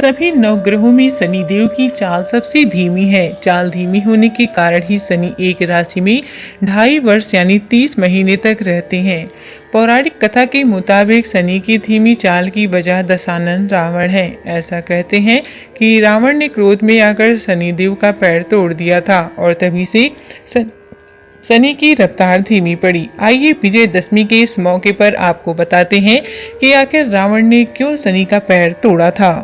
सभी नवग्रहों में शनिदेव की चाल सबसे धीमी है। चाल धीमी होने के कारण ही शनि एक राशि में 2.5 वर्ष यानी 30 महीने तक रहते हैं। पौराणिक कथा के मुताबिक शनि की धीमी चाल की वजह दशानन रावण है। ऐसा कहते हैं कि रावण ने क्रोध में आकर शनिदेव का पैर तोड़ दिया था और तभी से शनि की रफ्तार धीमी पड़ी। आइए विजयदशमी के इस मौके पर आपको बताते हैं कि आखिर रावण ने क्यों शनि का पैर तोड़ा था।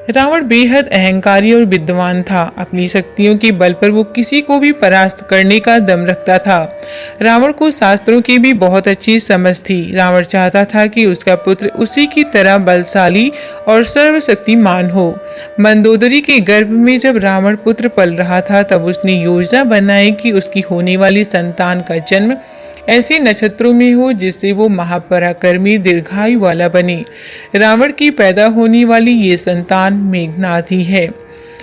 रावण बेहद अहंकारी और विद्वान था। अपनी शक्तियों के बल पर वो किसी को भी परास्त करने का दम रखता था। रावण को शास्त्रों की भी बहुत अच्छी समझ थी। रावण चाहता था कि उसका पुत्र उसी की तरह बलशाली और सर्वशक्तिमान हो। मंदोदरी के गर्भ में जब रावण पुत्र पल रहा था तब उसने योजना बनाई कि उसकी होने वाली संतान का जन्म ऐसे नक्षत्रों में हो जिससे वो महापराक्रमी दीर्घायु वाला बने। रावण की पैदा होने वाली ये संतान मेघनाद ही है।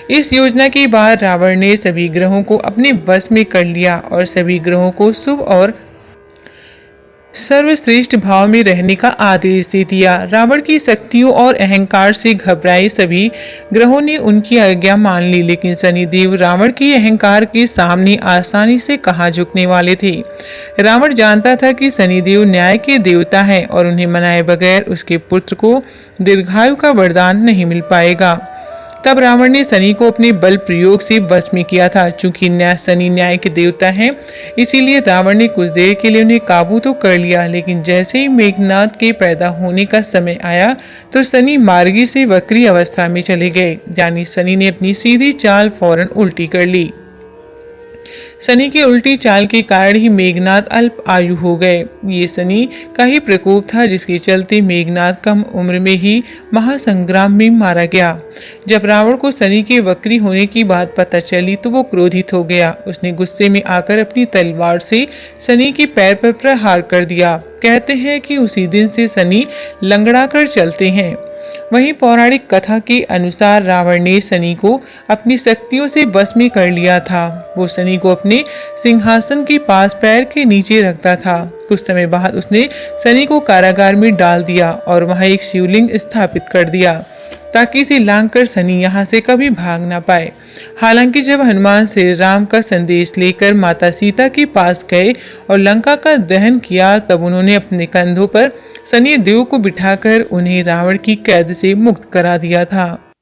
इस योजना के बाद रावण ने सभी ग्रहों को अपने वश में कर लिया और सभी ग्रहों को शुभ और सर्वश्रेष्ठ भाव में रहने का आदेश दे दिया। रावण की शक्तियों और अहंकार से घबराए सभी ग्रहों ने उनकी आज्ञा मान ली, लेकिन शनिदेव रावण के अहंकार के सामने आसानी से कहाँ झुकने वाले थे। रावण जानता था कि शनिदेव न्याय के देवता हैं और उन्हें मनाए बगैर उसके पुत्र को दीर्घायु का वरदान नहीं मिल पाएगा। तब रावण ने शनि को अपने बल प्रयोग से वश में किया था। चूंकि शनि न्याय के देवता हैं, इसीलिए रावण ने कुछ देर के लिए उन्हें काबू तो कर लिया, लेकिन जैसे ही मेघनाद के पैदा होने का समय आया तो शनि मार्गी से वक्री अवस्था में चले गए, यानी शनि ने अपनी सीधी चाल फौरन उल्टी कर ली। शनि की उल्टी चाल के कारण ही मेघनाद अल्प आयु हो गए। ये शनि का ही प्रकोप था जिसके चलते मेघनाद कम उम्र में ही महासंग्राम में मारा गया। जब रावण को शनि के वक्री होने की बात पता चली तो वो क्रोधित हो गया। उसने गुस्से में आकर अपनी तलवार से शनि के पैर पर प्रहार कर दिया। कहते हैं कि उसी दिन से शनि लंगड़ा कर चलते हैं। वहीं पौराणिक कथा के अनुसार रावण ने शनि को अपनी शक्तियों से वश में कर लिया था। वो शनि को अपने सिंहासन के पास पैर के नीचे रखता था। कुछ समय बाद उसने शनि को कारागार में डाल दिया और वहां एक शिवलिंग स्थापित कर दिया ताकि इसे लांघकर शनि यहाँ से कभी भाग ना पाए। हालांकि जब हनुमान श्री राम का संदेश लेकर माता सीता के पास गए और लंका का दहन किया तब उन्होंने अपने कंधों पर शनि देव को बिठाकर उन्हें रावण की कैद से मुक्त करा दिया था।